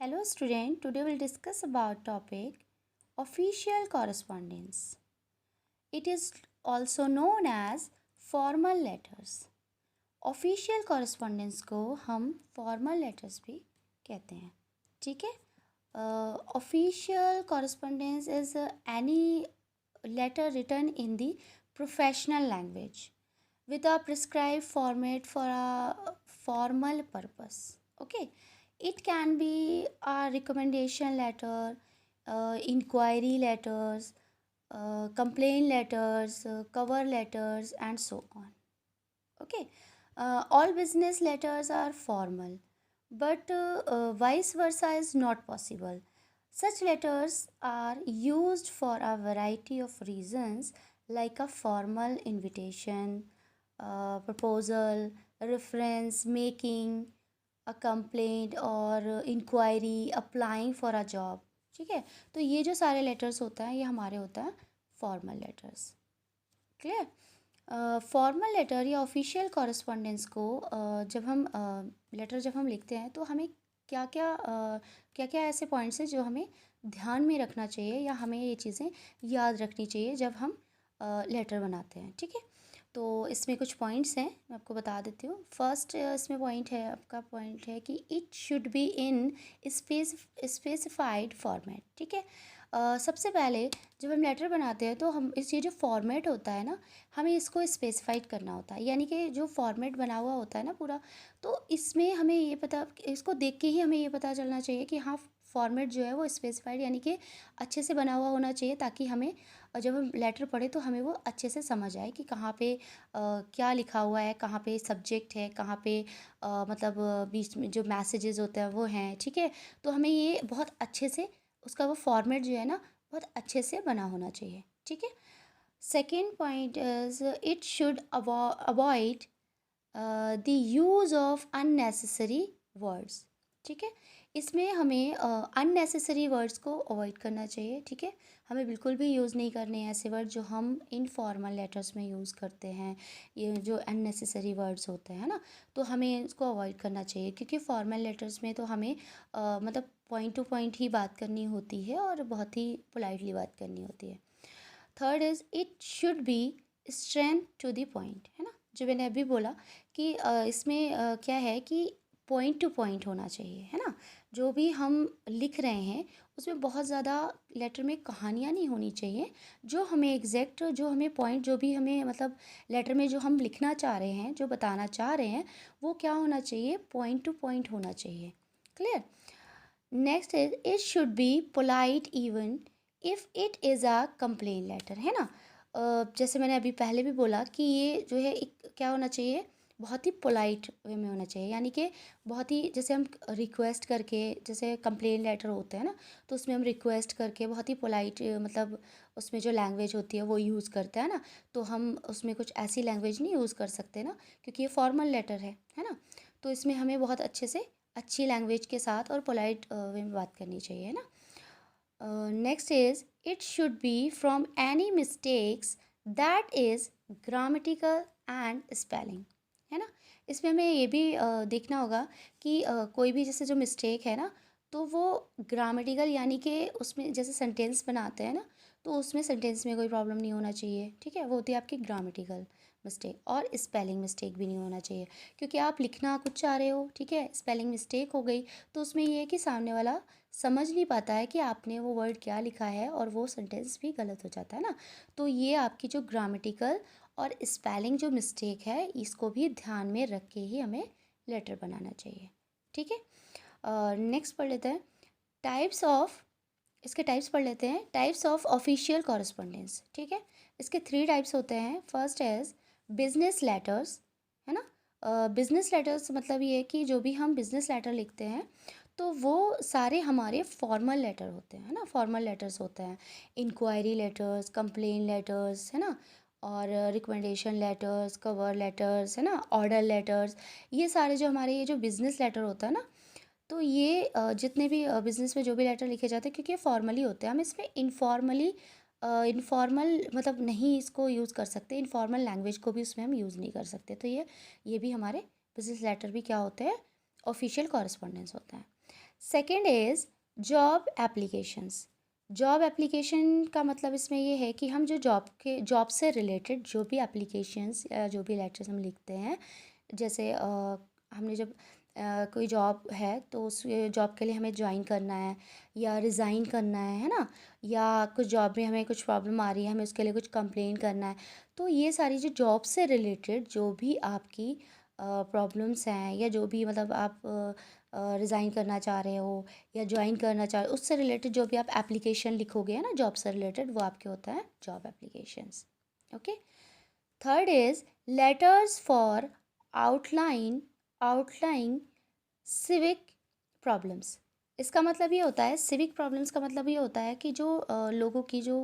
Hello student, today we'll discuss about topic official correspondence. It is also known as formal letters. Official correspondence को हम formal letters भी कहते हैं. ठीक है. Official correspondence is any letter written in the professional language with a prescribed format for a formal purpose. Okay, it can be a recommendation letter, inquiry letters, complaint letters, cover letters, and so on. Okay, all business letters are formal, but vice versa is not possible. Such letters are used for a variety of reasons, like a formal invitation, proposal, reference making, a complaint और inquiry, applying for a job. ठीक है. तो ये जो सारे letters होता है ये हमारे होता है formal letters. Clear. Formal letter या ऑफिशियल कॉरस्पॉन्डेंस को जब हम लिखते हैं तो हमें क्या क्या ऐसे पॉइंट्स हैं जो हमें ध्यान में रखना चाहिए या हमें ये चीज़ें याद रखनी चाहिए जब हम लेटर बनाते हैं. ठीक है. तो इसमें कुछ पॉइंट्स हैं, मैं आपको बता देती हूँ. फर्स्ट इसमें आपका पॉइंट है कि it should be in specified format. ठीक है. सबसे पहले जब हम लेटर बनाते हैं तो हम ये जो फॉर्मेट होता है ना, हमें इसको स्पेसिफाइड करना होता है. यानी कि जो फॉर्मेट बना हुआ होता है ना पूरा, तो इसमें हमें ये पता, इसको देख के ही हमें ये पता चलना चाहिए कि हाँ, फॉर्मेट जो है वो स्पेसिफाइड यानी कि अच्छे से बना हुआ होना चाहिए, ताकि हमें जब हम लेटर पढ़े तो हमें वो अच्छे से समझ आए कि कहाँ पे क्या लिखा हुआ है, कहाँ पे सब्जेक्ट है, कहाँ पे मतलब बीच में जो मैसेजेस होते हैं वो हैं. ठीक है. तो हमें ये बहुत अच्छे से उसका वो फॉर्मेट जो है ना बहुत अच्छे से बना होना चाहिए. ठीक है. Second point is it should avoid the use of unnecessary words. ठीक है. इसमें हमें अननेसेसरी वर्ड्स को अवॉइड करना चाहिए. ठीक है. हमें बिल्कुल भी यूज़ नहीं करने हैं ऐसे वर्ड जो हम इनफॉर्मल लेटर्स में यूज़ करते हैं. ये जो अननेसेसरी वर्ड्स होते हैं ना, तो हमें इसको अवॉइड करना चाहिए, क्योंकि फॉर्मल लेटर्स में तो हमें मतलब पॉइंट टू पॉइंट ही बात करनी होती है और बहुत ही पोलाइटली बात करनी होती है. Third is it should be strength to the point. है ना, जो मैंने अभी बोला कि इसमें क्या है कि पॉइंट टू पॉइंट होना चाहिए. है ना, जो भी हम लिख रहे हैं उसमें बहुत ज़्यादा लेटर में कहानियाँ नहीं होनी चाहिए. जो हमें एग्जैक्ट, जो हमें पॉइंट, जो भी हमें मतलब लेटर में जो हम लिखना चाह रहे हैं, जो बताना चाह रहे हैं, वो क्या होना चाहिए, पॉइंट टू पॉइंट होना चाहिए. Clear. Next is it should be polite even if it is a complain letter. है ना, जैसे मैंने अभी पहले भी बोला कि ये जो है एक क्या होना चाहिए, बहुत ही पोलाइट वे में होना चाहिए. यानी कि बहुत ही, जैसे हम रिक्वेस्ट करके, जैसे कंप्लेन लेटर होते हैं ना, तो उसमें हम रिक्वेस्ट करके बहुत ही पोलाइट, मतलब उसमें जो लैंग्वेज होती है वो यूज़ करते हैं ना, तो हम उसमें कुछ ऐसी लैंग्वेज नहीं यूज़ कर सकते ना, क्योंकि ये फॉर्मल लेटर है ना. तो इसमें हमें बहुत अच्छे से अच्छी लैंग्वेज के साथ और पोलाइट वे में बात करनी चाहिए. है ना. Next is it should B from any mistakes that is grammatical and spelling. है ना, इसमें हमें ये भी देखना होगा कि कोई भी जैसे जो मिस्टेक है ना, तो वो ग्रामेटिकल यानी कि उसमें जैसे सेंटेंस बनाते हैं ना, तो उसमें सेंटेंस में कोई प्रॉब्लम नहीं होना चाहिए. ठीक है. वो होती है आपकी ग्रामेटिकल मिस्टेक. और स्पेलिंग मिस्टेक भी नहीं होना चाहिए, क्योंकि आप लिखना कुछ चाह रहे हो, ठीक है, स्पेलिंग मिस्टेक हो गई तो उसमें ये है कि सामने वाला समझ नहीं पाता है कि आपने वो वर्ड क्या लिखा है, और वो सेंटेंस भी गलत हो जाता है ना. तो ये आपकी जो ग्रामेटिकल और स्पेलिंग जो मिस्टेक है, इसको भी ध्यान में रख के ही हमें लेटर बनाना चाहिए. ठीक है. नेक्स्ट पढ़ लेते हैं टाइप्स ऑफ, इसके टाइप्स पढ़ लेते हैं. Types of official correspondence. ठीक है. इसके 3 टाइप्स होते हैं. फर्स्ट है बिजनेस लेटर्स. है ना, बिजनेस लेटर्स मतलब ये है कि जो भी हम बिजनेस लेटर लिखते हैं तो वो सारे हमारे फॉर्मल लेटर होते हैं. है ना, फॉर्मल लेटर्स होते हैं. इंक्वायरी लेटर्स, कंप्लेन लेटर्स, है ना, और रिकमेंडेशन लेटर्स, कवर लेटर्स, है ना, ऑर्डर लेटर्स, ये सारे जो हमारे ये जो बिज़नेस लेटर होता है ना, तो ये जितने भी बिज़नेस में जो भी लेटर लिखे जाते हैं, क्योंकि ये फॉर्मली होते हैं, हम इसमें इनफॉर्मल मतलब नहीं इसको यूज़ कर सकते. इनफॉर्मल लैंग्वेज को भी उसमें हम यूज़ नहीं कर सकते. तो ये भी हमारे बिजनेस लेटर भी क्या होते हैं, ऑफिशियल कॉरस्पॉन्डेंस होता है. Second is job applications. Job application का मतलब इसमें ये है कि हम जो जॉब से रिलेटेड जो भी एप्लीकेशंस या जो भी लेटर्स हम लिखते हैं, जैसे हमने जब कोई जॉब है तो उस जॉब के लिए हमें ज्वाइन करना है या रिज़ाइन करना है ना, या कुछ जॉब में हमें कुछ प्रॉब्लम आ रही है, हमें उसके लिए कुछ कंप्लेन करना है, तो ये सारी जो जॉब से रिलेटेड जो भी आपकी प्रॉब्लम्स हैं, या जो भी मतलब आप रिज़ाइन करना चाह रहे हो या ज्वाइन करना चाह रहे हो, उससे रिलेटेड जो भी आप एप्लीकेशन लिखोगे है ना जॉब से रिलेटेड, वो आपके होता है job applications. Okay. Third is letters for outline outlining civic problems. इसका मतलब ये होता है, सिविक प्रॉब्लम्स का मतलब ये होता है कि जो लोगों की जो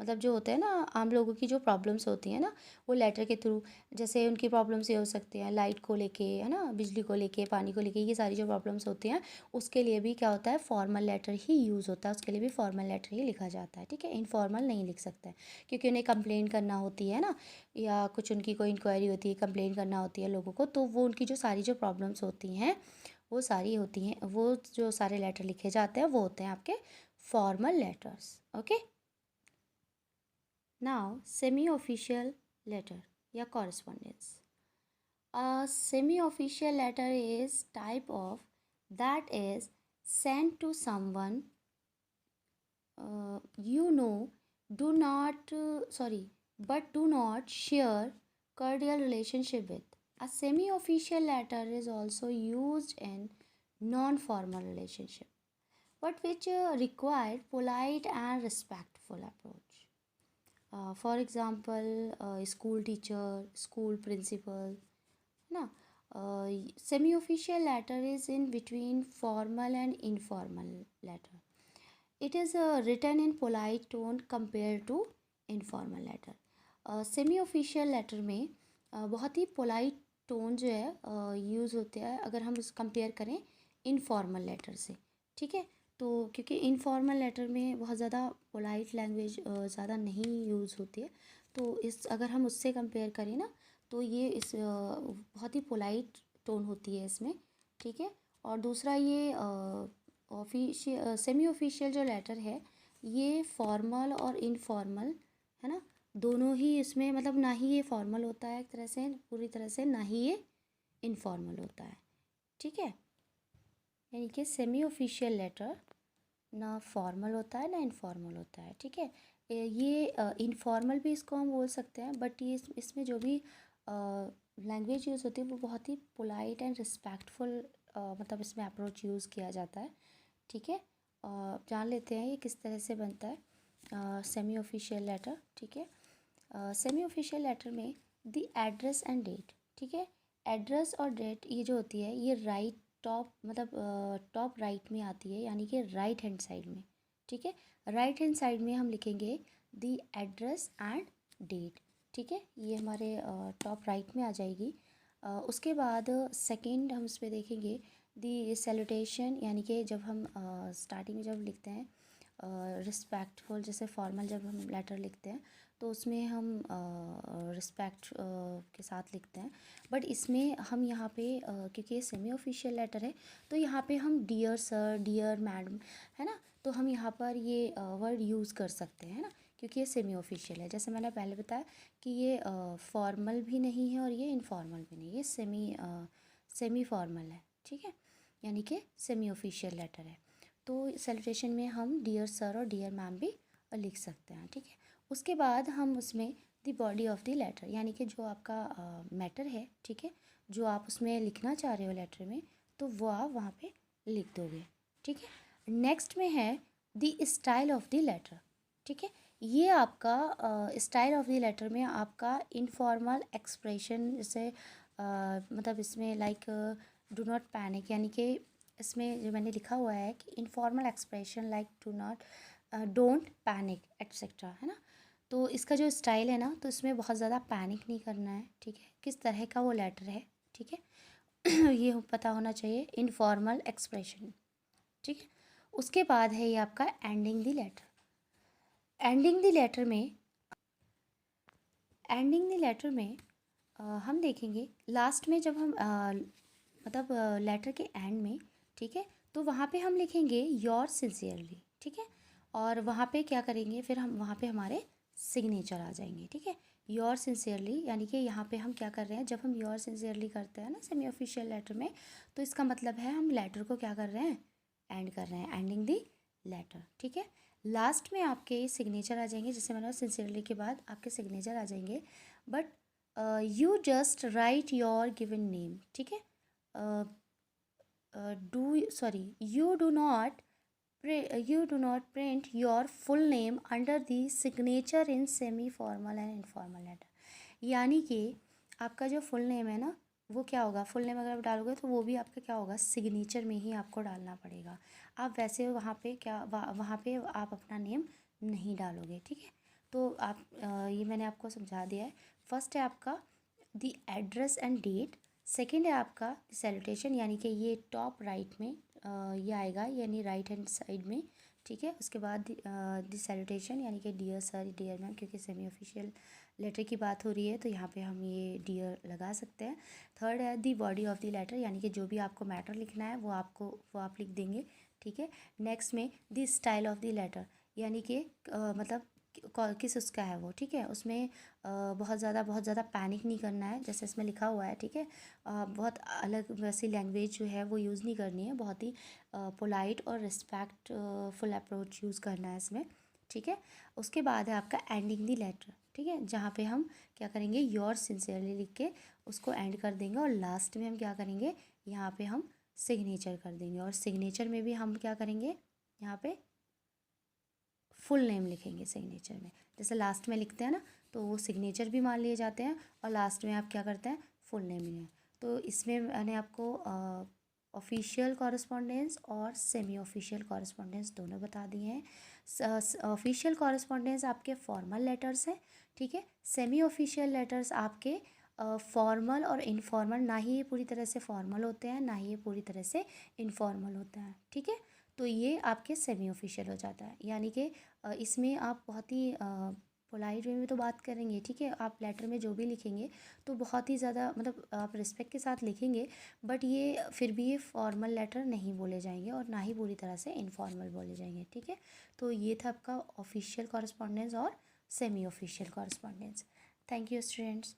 मतलब जो होते हैं ना, आम लोगों की जो प्रॉब्लम्स होती हैं ना, वो लेटर के थ्रू, जैसे उनकी प्रॉब्लम्स ये हो सकती हैं लाइट को लेके है ना, बिजली को लेके, पानी को लेके, ये सारी जो प्रॉब्लम्स होती हैं उसके लिए भी क्या होता है, फॉर्मल लेटर ही यूज़ होता है, उसके लिए भी फॉर्मल लेटर ही लिखा जाता है। ठीक है, इनफॉर्मल नहीं लिख सकते हैं, क्योंकि उन्हें कंप्लेन करना होती है ना, या कुछ उनकी कोई इंक्वायरी होती है, कंप्लेन करना होती है लोगों को, तो वो उनकी जो सारी जो प्रॉब्लम्स होती हैं वो सारी होती हैं, वो जो सारे लेटर लिखे जाते हैं वो होते हैं आपके formal letters. Okay. Now semi official letter या correspondence. A semi-official letter is type of that is sent to someone you know, do not but do not share cordial relationship with. A semi-official letter is also used in non-formal relationship, but which require polite and respectful approach. For example, school teacher, school principal, ना, semi official letter is in between formal and informal letter. It is written in polite tone compare to informal letter. Semi official letter में बहुत ही polite tone जो है use होता है, अगर हम उस कंपेयर करें इनफॉर्मल लेटर से। ठीक है, तो क्योंकि इनफॉर्मल लेटर में बहुत ज़्यादा पोलाइट लैंग्वेज ज़्यादा नहीं यूज़ होती है, तो इस अगर हम उससे कंपेयर करें ना, तो ये इस बहुत ही पोलाइट टोन होती है इसमें। ठीक है, और दूसरा ये ऑफिशियल सेमी ऑफिशियल जो लेटर है, ये फॉर्मल और इनफॉर्मल है ना, दोनों ही इसमें, मतलब ना ही ये फॉर्मल होता है एक तरह से, पूरी तरह से, ना ही ये इनफॉर्मल होता है। ठीक है, यानी कि सेमी ऑफिशियल लेटर ना फॉर्मल होता है ना इनफॉर्मल होता है। ठीक है, ये इनफॉर्मल भी इसको हम बोल सकते हैं, बट ये इसमें जो भी लैंग्वेज यूज़ होती है वो बहुत ही पोलाइट एंड रिस्पेक्टफुल, मतलब इसमें अप्रोच यूज़ किया जाता है। ठीक है, जान लेते हैं ये किस तरह से बनता है सेमी ऑफिशियल लेटर। ठीक है, सेमी ऑफिशियल लेटर में द एड्रेस एंड डेट। ठीक है, एड्रेस और डेट ये जो होती है, ये राइट टॉप, मतलब टॉप राइट में आती है, यानी कि राइट हैंड साइड में। ठीक है, राइट हैंड साइड में हम लिखेंगे द एड्रेस एंड डेट। ठीक है, ये हमारे टॉप राइट में आ जाएगी। उसके बाद सेकंड हम इस पर देखेंगे दी सैल्यूटेशन, यानी कि जब हम स्टार्टिंग में जब लिखते हैं रिस्पेक्टफुल, जैसे फॉर्मल जब हम लेटर लिखते हैं तो उसमें हम रिस्पेक्ट के साथ लिखते हैं, बट इसमें हम यहाँ पे क्योंकि ये सेमी ऑफिशियल लेटर है, तो यहाँ पे हम डियर सर, डियर मैडम है ना, तो हम यहाँ पर ये वर्ड यूज़ कर सकते हैं ना, क्योंकि ये सेमी ऑफिशियल है। जैसे मैंने पहले बताया कि ये फॉर्मल भी नहीं है और ये इनफॉर्मल भी नहीं, ये सेमी फॉर्मल है। ठीक है, यानी कि सेमी ऑफिशियल लेटर है, तो सैल्यूटेशन में हम डियर सर और डियर मैम भी लिख सकते हैं। ठीक है, उसके बाद हम उसमें the body of the letter, यानी कि जो आपका मैटर है, ठीक है, जो आप उसमें लिखना चाह रहे हो लेटर में, तो वो आप वहाँ पे लिख दोगे। ठीक है, नेक्स्ट में है the style of the letter. ठीक है, ये आपका स्टाइल ऑफ द लेटर में आपका इनफॉर्मल एक्सप्रेशन, जैसे मतलब इसमें लाइक डू नॉट पैनिक, यानी कि इसमें जो मैंने लिखा हुआ है कि informal expression like do not, don't panic etcetera, है ना, तो इसका जो स्टाइल है ना, तो इसमें बहुत ज़्यादा पैनिक नहीं करना है। ठीक है, किस तरह का वो लेटर है, ठीक है ये पता होना चाहिए, इनफॉर्मल एक्सप्रेशन। ठीक है, उसके बाद है ये आपका ending the letter. Ending the letter में हम देखेंगे लास्ट में जब हम मतलब लेटर के एंड में, ठीक है, तो वहाँ पे हम लिखेंगे योर सिंसियरली, ठीक है। और वहाँ पे क्या करेंगे, फिर हम वहाँ पे हमारे सिग्नेचर आ जाएंगे, ठीक है। योर सिंसियरली यानी कि यहाँ पे हम क्या कर रहे हैं, जब हम योर सिंसियरली करते हैं ना सेमी ऑफिशियल लेटर में, तो इसका मतलब है हम लेटर को क्या कर रहे हैं, एंड कर रहे हैं, एंडिंग दी लेटर, ठीक है। लास्ट में आपके सिग्नेचर आ जाएंगे, जैसे मैंने सिंसियरली के बाद आपके सिग्नेचर आ जाएंगे। But you just right your given name, ठीक है। You do not print your full name under the signature in semi formal and informal letter। यानी कि आपका जो फुल नेम है ना, वो क्या होगा, फुल नेम अगर आप डालोगे तो वो भी आपका क्या होगा, सिग्नेचर में ही आपको डालना पड़ेगा। आप वैसे वहाँ पे वहाँ पे आप अपना नेम नहीं डालोगे, ठीक है। तो आप ये मैंने आपको समझा दिया है। फर्स्ट है आपका the address and date. Second है आपका सैल्यूटेशन, यानी कि ये टॉप राइट में ये आएगा, यानी राइट हैंड साइड में, ठीक है। उसके बाद द सैल्यूटेशन यानी कि डियर सर, डियर मैम, क्योंकि सेमी ऑफिशियल लेटर की बात हो रही है तो यहाँ पे हम ये डियर लगा सकते हैं। थर्ड है the body of the letter, यानी कि जो भी आपको मैटर लिखना है वो आप लिख देंगे, ठीक है। नेक्स्ट में the style of the letter, यानी कि मतलब किस उसका है वो, ठीक है। उसमें बहुत ज़्यादा पैनिक नहीं करना है, जैसे इसमें लिखा हुआ है, ठीक है। बहुत अलग वैसी लैंग्वेज जो है वो यूज़ नहीं करनी है, बहुत ही पोलाइट और रिस्पेक्टफुल अप्रोच यूज़ करना है इसमें, ठीक है। उसके बाद है आपका एंडिंग दी लेटर, ठीक है, जहाँ पे हम क्या करेंगे, योर सिंसियरली लिख के उसको एंड कर देंगे। और लास्ट में हम क्या करेंगे, यहाँ पे हम सिग्नेचर कर देंगे। और सिग्नेचर में भी हम क्या करेंगे, यहाँ पे फुल नेम लिखेंगे सिग्नेचर में, जैसे लास्ट में लिखते हैं ना, तो वो सिग्नेचर भी मान लिए जाते हैं और लास्ट में आप क्या करते हैं, फुल नेम लिखें। तो इसमें मैंने आपको ऑफिशियल कॉरस्पॉन्डेंस और सेमी ऑफिशियल कॉरस्पॉन्डेंस दोनों बता दिए हैं। ऑफिशियल कॉरस्पॉन्डेंस आपके फॉर्मल लेटर्स हैं, ठीक है। सेमी ऑफिशियल लेटर्स आपके फॉर्मल और इनफॉर्मल, ना ही ये पूरी तरह से फॉर्मल होते हैं, ना ही ये पूरी तरह से इनफॉर्मल होता है, ठीक है। तो ये आपके सेमी ऑफिशियल हो जाता है, यानी कि इसमें आप बहुत ही पोलाइट वे में तो बात करेंगे, ठीक है। आप लेटर में जो भी लिखेंगे तो बहुत ही ज़्यादा मतलब आप रिस्पेक्ट के साथ लिखेंगे, बट ये फिर भी ये फॉर्मल लेटर नहीं बोले जाएंगे और ना ही पूरी तरह से इनफॉर्मल बोले जाएंगे, ठीक है। तो ये था आपका ऑफिशियल कॉरस्पॉन्डेंस और semi official correspondence. Thank you students.